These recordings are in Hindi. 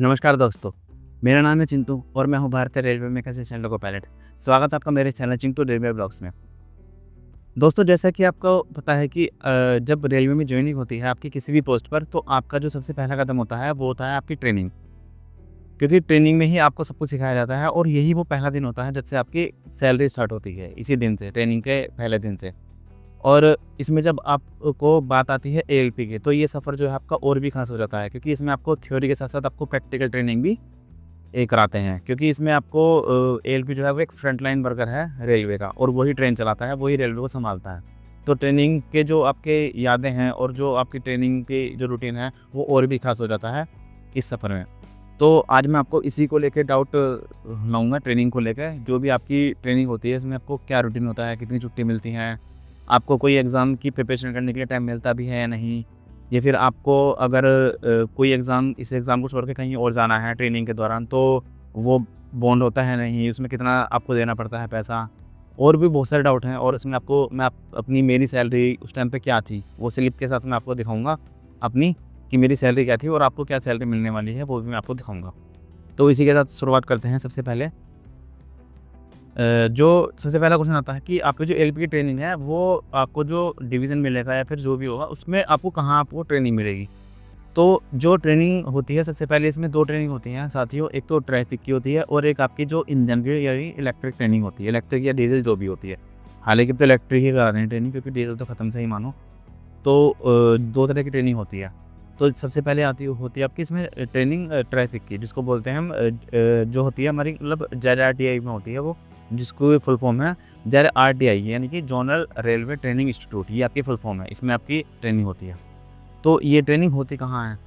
नमस्कार दोस्तों, मेरा नाम है चिंटू और मैं हूं भारतीय रेलवे में एक असिस्टेंट लोको पायलट। स्वागत है आपका मेरे चैनल चिंटू रेलवे ब्लॉग्स में। दोस्तों, जैसा कि आपको पता है कि जब रेलवे में जॉइनिंग होती है आपकी किसी भी पोस्ट पर, तो आपका जो सबसे पहला कदम होता है वो होता है आपकी ट्रेनिंग। क्योंकि ट्रेनिंग में ही आपको सब कुछ सिखाया जाता है और यही वो पहला दिन होता है जब से आपकी सैलरी स्टार्ट होती है, इसी दिन से, ट्रेनिंग के पहले दिन से। और इसमें जब आपको बात आती है एएलपी की, तो ये सफ़र जो है आपका और भी खास हो जाता है, क्योंकि इसमें आपको थ्योरी के साथ साथ आपको प्रैक्टिकल ट्रेनिंग भी कराते हैं। क्योंकि इसमें आपको एएलपी जो है वो एक फ्रंट लाइन वर्कर है रेलवे का, और वही ट्रेन चलाता है, वही रेलवे को संभालता है। तो ट्रेनिंग के जो आपके यादें हैं और जो आपकी ट्रेनिंग की जो रूटीन है वो और भी खास हो जाता है इस सफ़र में। तो आज मैं आपको इसी को लेके डाउट लाऊंगा, ट्रेनिंग को लेकर। जो भी आपकी ट्रेनिंग होती है इसमें आपको क्या रूटीन होता है, कितनी छुट्टी मिलती हैं, आपको कोई एग्ज़ाम की प्रिपरेशन करने के लिए टाइम मिलता भी है या नहीं, या फिर आपको अगर कोई एग्ज़ाम, इस एग्ज़ाम को छोड़ के कहीं और जाना है ट्रेनिंग के दौरान, तो वो बॉन्ड होता है नहीं, उसमें कितना आपको देना पड़ता है पैसा। और भी बहुत सारे डाउट हैं, और इसमें आपको मैं अपनी मेरी सैलरी उस टाइम पे क्या थी वो स्लिप के साथ मैं आपको दिखाऊंगा अपनी, कि मेरी सैलरी क्या थी और आपको क्या सैलरी मिलने वाली है वो भी मैं आपको दिखाऊंगा। तो इसी के साथ शुरुआत करते हैं। सबसे पहले जो सबसे पहला क्वेश्चन आता है कि आपकी जो एलपी की ट्रेनिंग है वो आपको जो डिवीज़न मिलेगा या फिर जो भी होगा उसमें आपको कहाँ आपको ट्रेनिंग मिलेगी। तो जो ट्रेनिंग होती है, सबसे पहले इसमें 2 ट्रेनिंग होती हैं साथियों। एक तो ट्रैफ़िक की होती है और एक आपकी जो इंजन की यानी इलेक्ट्रिक ट्रेनिंग होती है, इलेक्ट्रिक या डीज़ल जो भी होती है। हालाँकि अब तो इलेक्ट्रिक ही करा रहे हैं ट्रेनिंग, क्योंकि डीज़ल तो ख़त्म से ही मानो। तो 2 तरह की ट्रेनिंग होती है। तो सबसे पहले होती है आपकी इसमें ट्रेनिंग ट्रैफ़िक की, जिसको बोलते हैं हम जो होती है हमारी, मतलब जेडआरटीआई में होती है वो, जिसको फुल फॉर्म है जेडआरटीआई, यानी कि ज़ोनल रेलवे ट्रेनिंग इंस्टीट्यूट, ये आपकी फुल फॉर्म है। इसमें आपकी ट्रेनिंग होती है। तो ये ट्रेनिंग होती कहाँ है?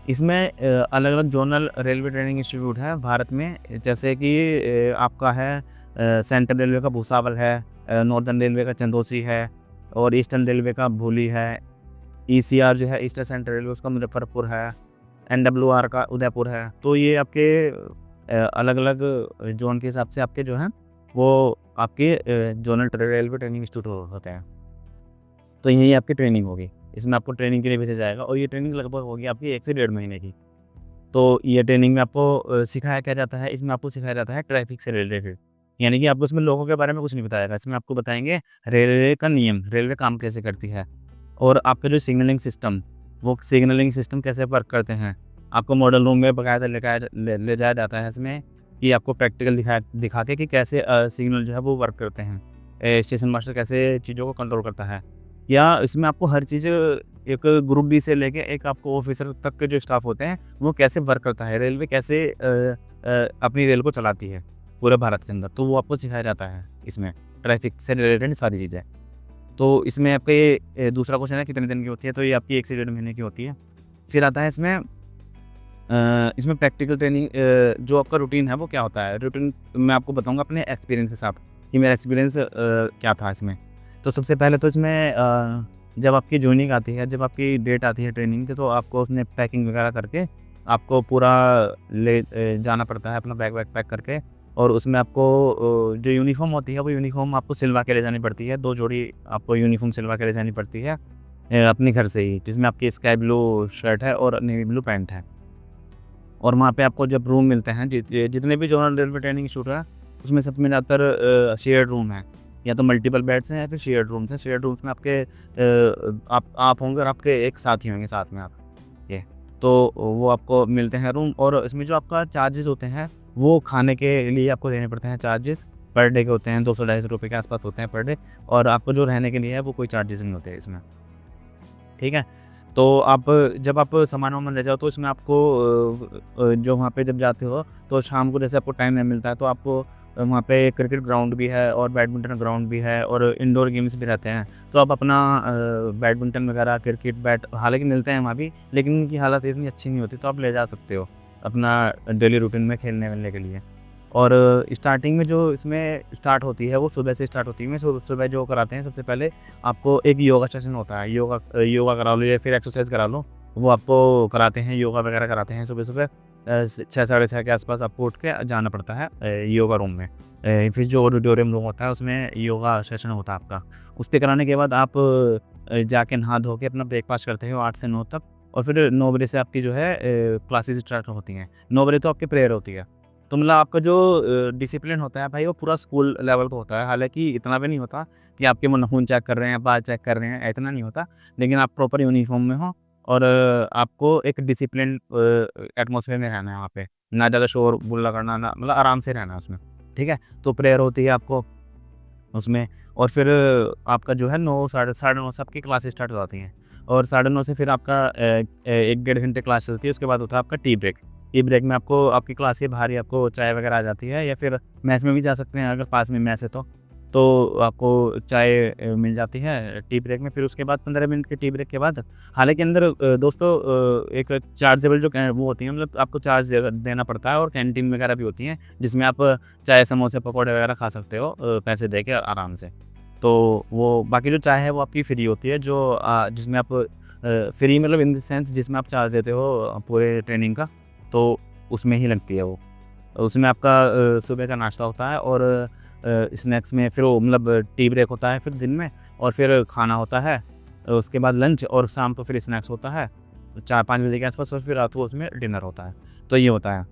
इसमें अलग-अलग ज़ोनल रेलवे ट्रेनिंग इंस्टीट्यूट हैं भारत में, जैसे कि आपका है सेंट्रल रेलवे का भुसावल है, नॉर्दर्न रेलवे का चंदौसी है, और ईस्टर्न रेलवे का भूली है। ईसीआर जो है ईस्टर्न सेंट्रल रेलवे, उसका मुज़फ्फरपुर है। एनडब्ल्यूआर का उदयपुर है। तो ये आपके अलग-अलग ज़ोन के हिसाब से आपके जो हैं वो आपके ज़ोनल रेलवे ट्रेनिंग इंस्टीट्यूट होते हैं। तो यही आपकी ट्रेनिंग होगी। इसमें आपको ट्रेनिंग के लिए भेजा जाएगा, और ये ट्रेनिंग लगभग होगी आपकी 1 से 1.5 महीने की। तो ये ट्रेनिंग में आपको सिखाया क्या जाता है, इसमें आपको सिखाया जाता है ट्रैफ़िक से रिलेटेड। यानी कि आपको इसमें लोगों के बारे में कुछ नहीं बताया जाएगा। इसमें आपको बताएँगे रेलवे का नियम, रेलवे काम कैसे करती है, और आपका जो सिग्नलिंग सिस्टम, वो सिग्नलिंग सिस्टम कैसे वर्क करते हैं। आपको मॉडल रूम में बाकायदा ले जाया जाता है इसमें, कि आपको प्रैक्टिकल दिखा के कि कैसे सिग्नल जो है वो वर्क करते हैं। स्टेशन मास्टर कैसे चीज़ों को कंट्रोल करता है। या इसमें आपको हर चीज़, एक ग्रुप बी से लेके एक आपको ऑफिसर तक के जो स्टाफ होते हैं वो कैसे वर्क करता है, रेलवे कैसे अपनी रेल को चलाती है पूरे भारत के अंदर, तो वो आपको सिखाया जाता है इसमें, ट्रैफिक से रिलेटेड सारी चीज़ें। तो इसमें आपका ये दूसरा क्वेश्चन है कितने दिन की होती है, तो ये आपकी 1 से 1.5 महीने की होती है। फिर आता है इसमें इसमें प्रैक्टिकल ट्रेनिंग, जो आपका रूटीन है वो क्या होता है। रूटीन मैं आपको बताऊँगा अपने एक्सपीरियंस के साथ, कि मेरा एक्सपीरियंस क्या था इसमें। तो सबसे पहले तो इसमें जब आपकी जॉइनिंग आती है, जब आपकी डेट आती है ट्रेनिंग की, तो आपको उसमें पैकिंग वगैरह करके आपको पूरा जाना पड़ता है अपना बैग वैग पैक करके। और उसमें आपको जो यूनिफ़ॉर्म होती है वो यूनिफ़ॉर्म आपको सिलवा के ले जानी पड़ती है। 2 जोड़ी आपको यूनिफ़ॉर्म सिलवा के ले जानी पड़ती है अपने घर से ही, जिसमें आपकी स्काई ब्लू शर्ट है और नेवी ब्लू पैंट है। और वहाँ पे आपको जब रूम मिलते हैं, जितने भी ज़ोनल रेलवे ट्रेनिंग इंस्टीट्यूट है, उसमें सब में ज़्यादातर शेयर्ड रूम है, या तो मल्टीपल बेड्स हैं या फिर शेयर्ड रूम्स हैं। शेयर्ड रूम्स में आपके आप होंगे और आपके एक साथी होंगे साथ में आप ये, तो वो आपको मिलते हैं रूम। और इसमें जो आपका चार्जेस होते हैं वो खाने के लिए आपको देने पड़ते हैं। चार्जेस पर डे के होते हैं, 200-250 रुपये के आसपास होते हैं पर डे। और आपको जो रहने के लिए है वो कोई चार्जेस नहीं होते इसमें, ठीक है। तो आप जब आप सामान-वामान ले जाओ, तो इसमें आपको जो वहाँ पे जब जाते हो, तो शाम को जैसे आपको टाइम नहीं मिलता है, तो आपको वहाँ पे क्रिकेट ग्राउंड भी है और बैडमिंटन ग्राउंड भी है और इंडोर गेम्स भी रहते हैं। तो आप अपना बैडमिंटन वगैरह, क्रिकेट बैट हालाँकि मिलते हैं वहाँ भी, लेकिन उनकी हालत इतनी अच्छी नहीं होती, तो आप ले जा सकते हो अपना डेली रूटीन में खेलने-वेलने के लिए। और स्टार्टिंग में जो इसमें स्टार्ट होती है वो सुबह से स्टार्ट होती है। सुबह जो कराते हैं, सबसे पहले आपको एक योगा सेशन होता है। योगा करा लो या फिर एक्सरसाइज करा लो, वो आपको कराते हैं, योगा वगैरह कराते हैं सुबह-सुबह। 6 साढ़े 6 के आसपास आपको उठ के जाना पड़ता है योगा रूम में। फिर जो ऑडिटोरियम रूम होता है उसमें योगा सेशन होता है आपका। उसके कराने के बाद आप जाके नहा धो के अपना ब्रेकफास्ट करते हो 8 से 9 तक। और फिर 9 बजे से आपकी जो है क्लासेस स्टार्ट होती हैं। 9 बजे तो आपकी प्रेयर होती है। तो मतलब आपका जो डिसिप्लिन होता है भाई वो पूरा स्कूल लेवल का होता है। हालाँकि इतना भी नहीं होता कि आपके वो नाखून चेक कर रहे हैं, बाल चेक कर रहे हैं, इतना नहीं होता। लेकिन आप प्रॉपर यूनिफ़ॉर्म में हो और आपको एक डिसिप्लिन एटमॉस्फेयर में रहना है वहाँ पे। ना ज़्यादा शोर-गुल्ला करना, ना मतलब आराम से रहना है उसमें, ठीक है? तो प्रेयर होती है आपको उसमें, और फिर आपका जो है 9 साढ़े 9 से आपकी क्लासेस स्टार्ट हो जाती हैं। और साढ़े 9 से फिर आपका 1 डेढ़ घंटे क्लास चलती है। उसके बाद होता है आपका टी ब्रेक। टी ब्रेक में आपको आपकी क्लास के बाहर ही आपको चाय वगैरह आ जाती है, या फिर मेस में भी जा सकते हैं अगर पास में मेस है तो। तो आपको चाय मिल जाती है टी ब्रेक में। फिर उसके बाद 15 मिनट के टी ब्रेक के बाद, हालाँकि अंदर दोस्तों एक चार्जेबल जो वो होती हैं, मतलब आपको चार्ज देना पड़ता है, और कैंटीन वगैरह भी होती हैं जिसमें आप चाय, समोसे, पकौड़े वगैरह खा सकते हो पैसे दे के आराम से। तो वो बाकी जो चाय है वो आपकी फ्री होती है, जो जिसमें आप फ्री मतलब इन द सेंस जिसमें आप चार्ज देते हो पूरे ट्रेनिंग का, तो उसमें ही लगती है वो। उसमें आपका सुबह का नाश्ता होता है, और स्नैक्स में फिर वो मतलब टी ब्रेक होता है फिर दिन में, और फिर खाना होता है। उसके बाद लंच, और शाम को फिर स्नैक्स होता है 4-5 बजे के आस-पास, और फिर रात को उसमें डिनर होता है। तो ये होता है।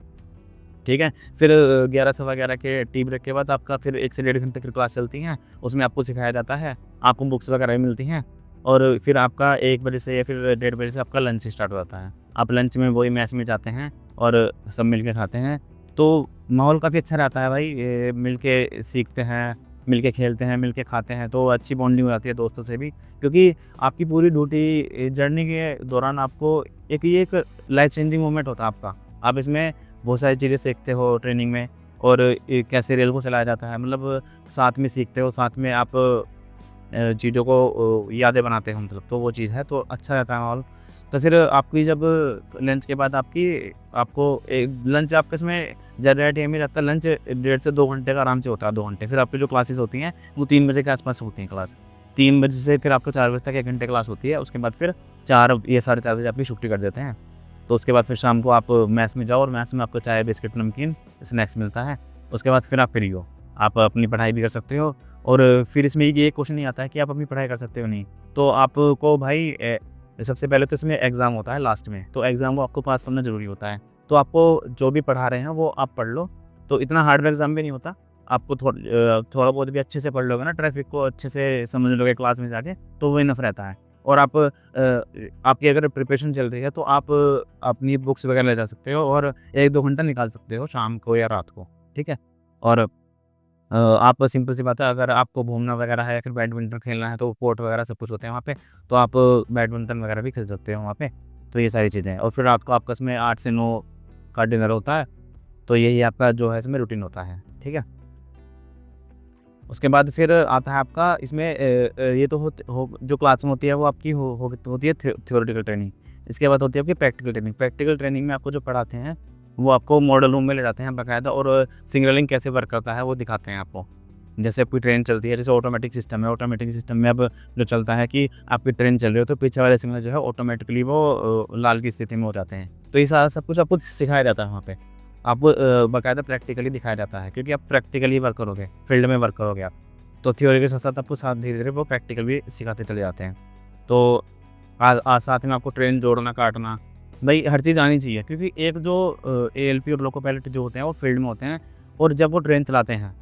ठीक है? फिर 11 सवा 11 के टी ब्रेक के बाद आपका फिर 1 से डेढ़ घंटे फिर क्लास चलती हैं। उसमें आपको सिखाया जाता है, आपको बुक्स वगैरह भी मिलती हैं, और फिर आपका 1 बजे से या फिर डेढ़ बजे से आपका लंच स्टार्ट हो जाता है। आप लंच में वही मेस में जाते हैं और सब मिल के खाते हैं। तो माहौल काफ़ी अच्छा रहता है भाई, मिल के सीखते हैं, मिल के खेलते हैं, मिल के खाते हैं, तो अच्छी बॉन्डिंग हो जाती है दोस्तों से भी। क्योंकि आपकी पूरी ड्यूटी जर्नी के दौरान आपको ये एक लाइफ चेंजिंग मोमेंट होता है आपका। आप इसमें बहुत सारी चीज़ें सीखते हो ट्रेनिंग में, और कैसे रेल को चलाया जाता है, मतलब साथ में सीखते हो, साथ में आप चीज़ों को यादें बनाते हो, मतलब तो वो चीज़ है, तो अच्छा रहता है माहौल। तो फिर आपकी जब लंच के बाद आपको एक लंच आपका इसमें ज़्यादा टाइम ही रहता है। लंच 1.5 से 2 घंटे का आराम से होता है, 2 घंटे। फिर आपकी जो क्लासेस होती हैं वो 3 बजे के आसपास होती हैं क्लास। 3 बजे से फिर आपको 4 बजे तक 1 घंटे क्लास होती है। उसके बाद फिर 4 या साढ़े 4 बजे आपकी छुट्टी कर देते हैं। तो उसके बाद फिर शाम को आप मेस में जाओ, और मेस में आपको चाय, बिस्किट, नमकीन, स्नैक्स मिलता है। उसके बाद फिर आप फ्री हो। आप अपनी पढ़ाई भी कर सकते हो, और फिर इसमें ये क्वेश्चन नहीं आता है कि आप अपनी पढ़ाई कर सकते हो नहीं। तो आपको भाई सबसे पहले तो इसमें एग्ज़ाम होता है लास्ट में, तो एग्ज़ाम को आपको पास करना ज़रूरी होता है। तो आपको जो भी पढ़ा रहे हैं वो आप पढ़ लो, तो इतना हार्ड एग्ज़ाम भी नहीं होता। आपको थोड़ा बहुत भी अच्छे से पढ़ लोगे ना, ट्रैफ़िक को अच्छे से समझ लोगे क्लास में जाके, तो वो इनफ रहता है। और आपकी अगर प्रिपरेशन चल रही है तो आप अपनी बुक्स वगैरह ले जा सकते हो, और 1-2 घंटा निकाल सकते हो शाम को या रात को, ठीक है? और आप सिंपल सी बात है, अगर आपको घूमना वगैरह है या फिर बैडमिंटन खेलना है, तो कोर्ट वगैरह सब कुछ होते हैं वहाँ पे, तो आप बैडमिंटन वगैरह भी खेल सकते हो वहाँ पे। तो ये सारी चीज़ें हैं, और फिर रात को आपका इसमें 8 से 9 का डिनर होता है। तो यही आपका जो है इसमें रूटीन होता है, ठीक है? उसके बाद फिर आता है आपका इसमें ये तो जो क्लास में होती है वो आपकी होती है थ्योरेटिकल ट्रेनिंग। इसके बाद होती है आपकी प्रैक्टिकल ट्रेनिंग। प्रैक्टिकल ट्रेनिंग में आपको जो पढ़ाते हैं वो आपको मॉडल रूम में ले जाते हैं बाकायदा, और सिग्नलिंग कैसे वर्क करता है वो दिखाते हैं आपको। जैसे आपकी ट्रेन चलती है, जैसे ऑटोमेटिक सिस्टम है, ऑटोमेटिक सिस्टम में अब जो चलता है कि आपकी ट्रेन चल रही हो तो पीछे वाले सिग्नल जो है ऑटोमेटिकली वो लाल की स्थिति में हो जाते हैं। तो ये सारा सब कुछ आपको सिखाया जाता है वहाँ पे। आपको बाकायदा प्रैक्टिकली दिखाया जाता है, क्योंकि आप प्रैक्टिकली वर्क करोगे, फील्ड में वर्क करोगे आप। तो थ्योरी के साथ-साथ आपको साथ धीरे-धीरे वो प्रैक्टिकल भी सिखाते चले जाते हैं। तो साथ में आपको ट्रेन जोड़ना, काटना, भई हर चीज़ आनी चाहिए, क्योंकि एक जो एएलपी और लोको पायलट जो होते हैं वो फील्ड में होते हैं, और जब वो ट्रेन चलाते हैं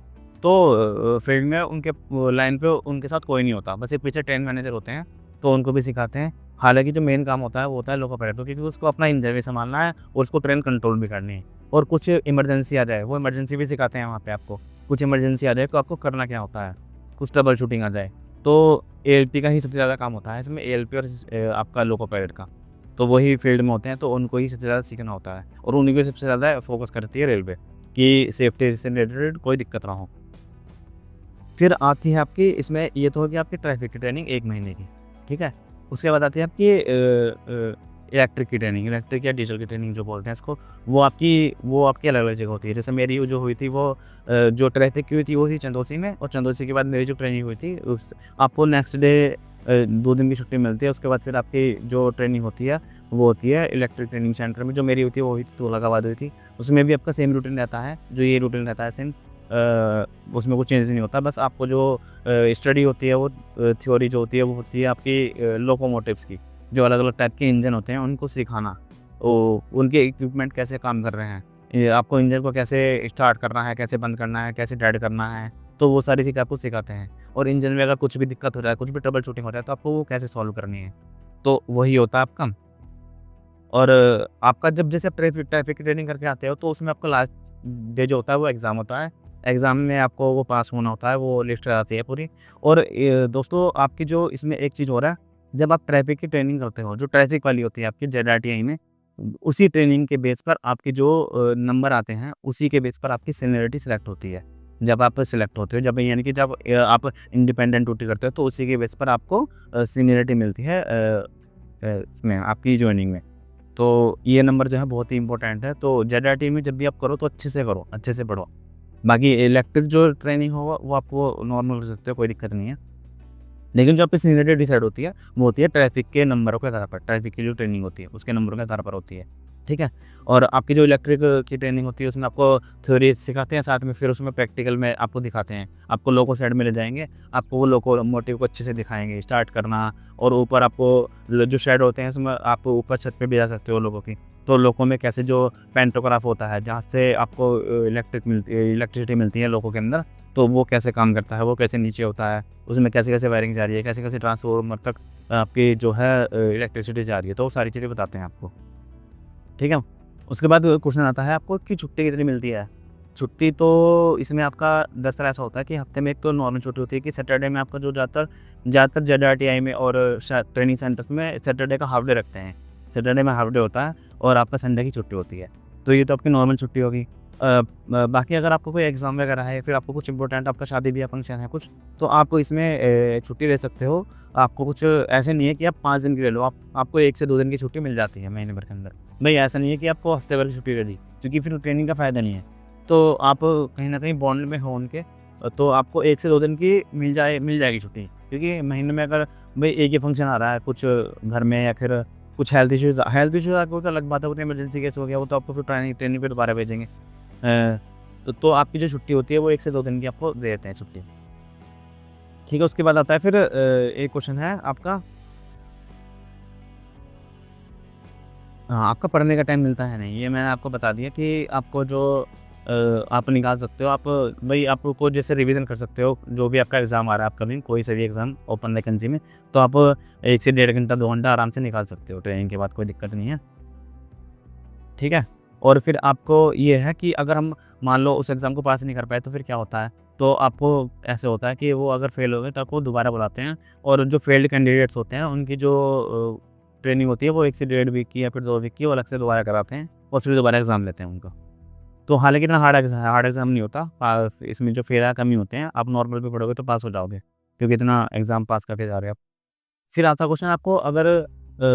तो फील्ड में उनके लाइन पे उनके साथ कोई नहीं होता, बस एक पीछे ट्रेन मैनेजर होते हैं, तो उनको भी सिखाते हैं। हालाँकि जो मेन काम होता है वो होता है लोको पायलट का, क्योंकि उसको अपना इंजन भी सँभालना है और उसको ट्रेन कंट्रोल भी करनी है, और कुछ इमरजेंसी आ जाए, वो इमरजेंसी भी सिखाते हैं वहाँ पे आपको। कुछ इमरजेंसी आ जाए तो आपको करना क्या होता है, कुछ ट्रबल शूटिंग आ जाए, तो एएलपी का ही सबसे ज़्यादा काम होता है इसमें, एएलपी और आपका लोको पायलट का। तो वही फील्ड में होते हैं, तो उनको ही सबसे ज़्यादा सीखना होता है, और उन्हीं को सबसे ज़्यादा फोकस करती है रेलवे कि सेफ्टी से रिलेटेड कोई दिक्कत ना हो। फिर आती है आपकी इसमें, ये तो होगी आपकी ट्रैफ़िक की ट्रेनिंग 1 महीने की, ठीक है? उसके बाद आती है आपकी इलेक्ट्रिक की ट्रेनिंग, इलेक्ट्रिक या डीज़ल की ट्रेनिंग जो बोलते हैं इसको, वो आपकी अलग-अलग जगह होती है। जैसे मेरी जो हुई थी वो जो ट्रैफ़िक की हुई थी वो थी चंदौसी में, और चंदौसी के बाद मेरी जो ट्रेनिंग हुई थी उस आपको नेक्स्ट डे 2 दिन की छुट्टी मिलती है। उसके बाद फिर आपकी जो ट्रेनिंग होती है वो होती है इलेक्ट्रिक ट्रेनिंग सेंटर में। जो मेरी हुई थी वो हुई थी तुगलकाबाद हुई थी। उसमें भी आपका सेम रूटीन रहता है, जो ये रूटीन रहता है सेम। उसमें कुछ चेंज नहीं होता, बस आपको जो स्टडी होती है वो थ्योरी जो होती है वो होती है आपकी लोकोमोटिव्स की। जो अलग-अलग टाइप के इंजन होते हैं उनको सिखाना, उनके इक्विपमेंट कैसे काम कर रहे हैं, ये आपको इंजन को कैसे स्टार्ट करना है, कैसे बंद करना है, कैसे डेड करना है, तो वो सारी चीज़ें आपको सिखाते हैं। और इंजन में अगर कुछ भी दिक्कत हो जाए, कुछ भी ट्रबल शूटिंग हो जाए, तो आपको वो कैसे सॉल्व करनी है, तो वही होता है आपका। और आपका जब जैसे आप ट्रैफिक की ट्रेनिंग करके आते हो, तो उसमें आपका लास्ट डे जो होता है वो एग्ज़ाम होता है। एग्ज़ाम में आपको वो पास होना होता है, वो लिस्ट आती है पूरी। और दोस्तों आपकी जो इसमें एक चीज़ हो रहा है, जब आप ट्रैफिक की ट्रेनिंग करते हो, जो ट्रैफिक वाली होती है आपकी जेडआरटीआई में, उसी ट्रेनिंग के बेस पर आपके जो नंबर आते हैं, उसी के बेस पर आपकी सीनियरिटी सिलेक्ट होती है। जब आप सिलेक्ट होते हो, जब यानी कि जब आप इंडिपेंडेंट ड्यूटी करते हो, तो उसी के बेस पर आपको सीनियरिटी मिलती है इसमें आपकी जॉइनिंग में। तो ये नंबर जो है बहुत ही इंपॉर्टेंट है। तो जेडआरटी में जब भी आप करो तो अच्छे से करो, अच्छे से पढ़ो। बाकी इलेक्टिव जो ट्रेनिंग होगा वो आपको नॉर्मल कर सकते हो, कोई दिक्कत नहीं है। लेकिन जो आपकी सीनियरिटी डिसाइड होती है, वो होती है ट्रैफिक के नंबरों के आधार पर। ट्रैफिक की जो ट्रेनिंग होती है, उसके नंबरों के आधार पर होती है, ठीक है? और आपकी जो इलेक्ट्रिक की ट्रेनिंग होती है, उसमें आपको थ्योरी सिखाते हैं, साथ में फिर उसमें प्रैक्टिकल में आपको दिखाते हैं। आपको लोको साइड में ले जाएँगे, आपको वो लोकोमोटिव को अच्छे से दिखाएँगे, स्टार्ट करना। और ऊपर आपको जो शेड होते हैं, उसमें आप ऊपर छत पे भी जा सकते हो लोगों की। तो लोको में कैसे जो पैंटोग्राफ होता है, जहाँ से आपको इलेक्ट्रिसिटी मिलती है लोको के अंदर, तो वो कैसे काम करता है, वो कैसे नीचे होता है, उसमें कैसे-कैसे वायरिंग जा रही है, कैसे-कैसे ट्रांसफार्मर तक आपकी जो है इलेक्ट्रिसिटी जा रही है, तो वो सारी चीज़ें बताते हैं आपको, ठीक है? उसके बाद क्वेश्चन आता है आपको कि छुट्टी कितनी मिलती है? छुट्टी तो इसमें आपका 10 तरह ऐसा होता है कि हफ्ते में एक तो नॉर्मल छुट्टी होती है कि सैटरडे में आपका जो ज़्यादातर जेडआरटीआई में और ट्रेनिंग सेंटर्स में सैटरडे का हाफ डे रखते हैं। सैटरडे में हाफ डे होता है और आपका संडे की छुट्टी होती है। तो ये तो आपकी नॉर्मल छुट्टी होगी। बाकी अगर आपको कोई एग्ज़ाम वगैरह है, फिर आपको कुछ इंपॉर्टेंट आपका शादी-ब्याह फंक्शन है कुछ, तो आप इसमें छुट्टी ले सकते हो। आपको कुछ ऐसे नहीं है कि आप 5 दिन की ले लो, आपको 1 से 2 दिन की छुट्टी मिल जाती है महीने भर के अंदर। भई ऐसा नहीं है कि आपको हफ्ते भर की छुट्टी ले ली, क्योंकि फिर ट्रेनिंग का फ़ायदा नहीं है। तो आप कहीं न कहीं बॉन्ड में हो उनके, तो आपको 1 से 2 दिन की मिल जाएगी छुट्टी। क्योंकि महीने में अगर भई एक ही फंक्शन आ रहा है कुछ घर में, या फिर कुछ हेल्थ इश्यूज़ आपको तो अलग बात है, वो तो इमरजेंसी केस हो गया, वो तो आपको फिर ट्रेनिंग पे दोबारा भेजेंगे। तो आपकी जो छुट्टी होती है वो 1 से 2 दिन की आपको दे देते हैं छुट्टी। ठीक है, उसके बाद आता है फिर एक क्वेश्चन है आपका, हाँ, आपका पढ़ने का टाइम मिलता है नहीं। ये मैंने आपको बता दिया कि आपको जो आप निकाल सकते हो, आप भई आपको जैसे रिवीजन कर सकते हो, जो भी आपका एग्ज़ाम आ रहा है अपकमिंग, कोई सा भी एग्ज़ाम ओपन वैकेंसी में, तो आप 1 से डेढ़ घंटा 2 घंटा आराम से निकाल सकते हो ट्रेनिंग के बाद, कोई दिक्कत नहीं है, ठीक है? और फिर आपको ये है कि अगर हम मान लो उस एग्ज़ाम को पास नहीं कर पाए, तो फिर क्या होता है? तो आपको ऐसे होता है कि वो अगर फेल हो गए तो आपको दोबारा बुलाते हैं, और जो फेल्ड कैंडिडेट्स होते हैं उनकी जो ट्रेनिंग होती है वो 1 से डेढ़ वीक की या फिर 2 वीक की वो अलग से दोबारा कराते हैं, और फिर दोबारा एग्ज़ाम लेते हैं उनका। तो हालाँकि इतना हार्ड एग्ज़ाम नहीं होता। इसमें जो फेरा कम ही होते हैं, आप नॉर्मल पे पढ़ोगे तो पास हो जाओगे, क्योंकि इतना एग्ज़ाम पास करके जा रहे हो आप। फिर आता क्वेश्चन आपको, अगर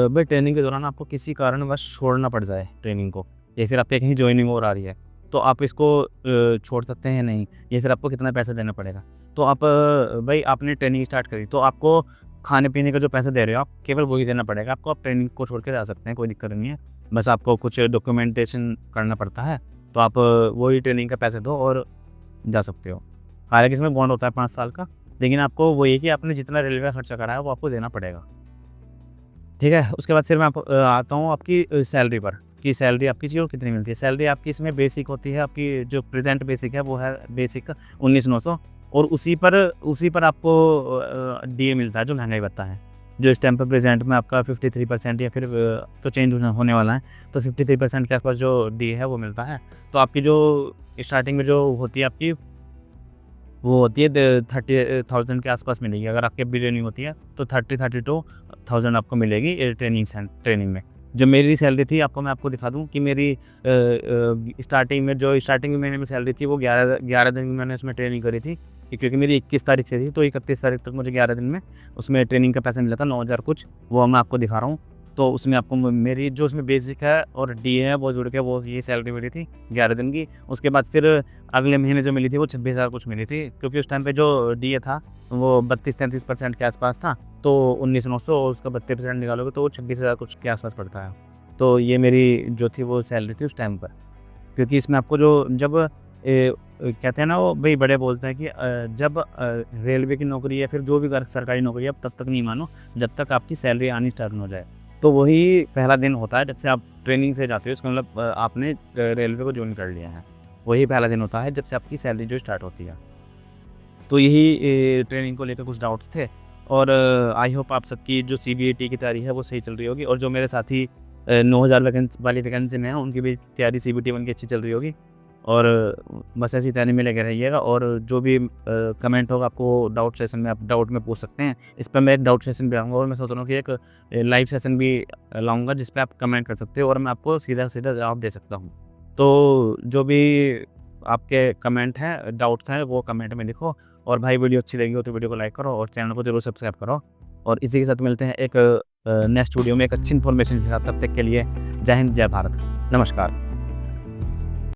भाई ट्रेनिंग के दौरान आपको किसी कारणवश छोड़ना पड़ जाए ट्रेनिंग को, या फिर आपके कहीं जॉइनिंग और आ रही है, तो आप इसको छोड़ सकते हैं या नहीं? या फिर आपको कितना पैसा देना पड़ेगा? तो आप भाई आपने ट्रेनिंग स्टार्ट करी, तो आपको खाने-पीने का जो पैसा दे रहे हो आप, केवल वही देना पड़ेगा आपको। आप ट्रेनिंग को छोड़ के जा सकते हैं, कोई दिक्कत नहीं है। बस आपको कुछ डॉक्यूमेंटेशन करना पड़ता है, तो आप वही ट्रेनिंग का पैसे दो और जा सकते हो। हालाँकि इसमें बॉन्ड होता है 5 साल का, लेकिन आपको वही है कि आपने जितना रेलवे का खर्चा करा है वो आपको देना पड़ेगा। ठीक है? उसके बाद फिर मैं आता हूँ आपकी सैलरी पर, कि सैलरी आपकी चाहिए और कितनी मिलती है। सैलरी आपकी इसमें बेसिक होती है, आपकी जो प्रेज़ेंट बेसिक है वो है बेसिक 19,900, और उसी पर आपको डीए मिलता है, जो महँगाई भत्ता है। जो इस टाइम पे प्रेज़ेंट में आपका 53% या फिर तो चेंज होने वाला है, तो 53% के आस-पास जो डीए है वो मिलता है। तो आपकी जो स्टार्टिंग में जो होती है आपकी, वो होती है 30,000 के आस-पास मिलेगी। अगर आपकी अभी ट्रेनिंग होती है तो 32,000 आपको मिलेगी ट्रेनिंग में। जो मेरी सैलरी थी, मैं आपको दिखा दूँ कि मेरी स्टार्टिंग में महीने में सैलरी थी, वो 11 दिन की मैंने उसमें ट्रेनिंग करी थी। क्योंकि मेरी 21 तारीख से थी, तो 31 तारीख तक मुझे 11 दिन में उसमें ट्रेनिंग का पैसा मिला था 9,000 कुछ, वो मैं आपको दिखा रहा हूँ। तो उसमें आपको मेरी जो उसमें बेसिक है और डीए है वो जुड़ के वो ये सैलरी मिली थी 11 दिन की। उसके बाद फिर अगले महीने जो मिली थी वो 26,000 कुछ मिली थी, क्योंकि उस टाइम पे जो डीए था वो 32-33% के आसपास था। तो 19,900 और उसका 32% निकालोगे तो वो 26,000 कुछ के आसपास पड़ता है। तो ये मेरी जो थी वो सैलरी थी उस टाइम पर। क्योंकि इसमें आपको जो जब कहते हैं ना, वो भाई बड़े बोलते हैं कि जब रेलवे की नौकरी या फिर जो भी सरकारी नौकरी है, आप तब तक नहीं मानो जब तक आपकी सैलरी आनी स्टार्ट ना हो जाए। तो वही पहला दिन होता है जब से आप ट्रेनिंग से जाते हो, इसका मतलब आपने रेलवे को जॉइन कर लिया है। वही पहला दिन होता है जब से आपकी सैलरी जो स्टार्ट होती है। तो यही ट्रेनिंग को लेकर कुछ डाउट्स थे, और आई होप आप सबकी जो सीबीएटी की तैयारी है वो सही चल रही होगी, और जो मेरे साथी 9000 वैकेंसी वाली वैकेंसी में हैं उनकी भी तैयारी सीबीएटी 1 की अच्छी चल रही होगी। और बस ऐसी तैयारी में लगे रहिएगा, और जो भी कमेंट होगा आपको डाउट सेशन में आप डाउट में पूछ सकते हैं। इस पर मैं एक डाउट सेशन भी लाऊंगा, और मैं सोच रहा हूँ कि एक लाइव सेशन भी लाऊंगा जिस पे आप कमेंट कर सकते हो और मैं आपको सीधा सीधा जवाब दे सकता हूँ। तो जो भी आपके कमेंट हैं, डाउट्स हैं, वो कमेंट में लिखो। और भाई वीडियो अच्छी लगी हो तो वीडियो को लाइक करो और चैनल को जरूर सब्सक्राइब करो। और इसी के साथ मिलते हैं एक नेक्स्ट वीडियो में एक अच्छी इन्फॉर्मेशन के साथ। तब तक के लिए जय हिंद, जय भारत, नमस्कार।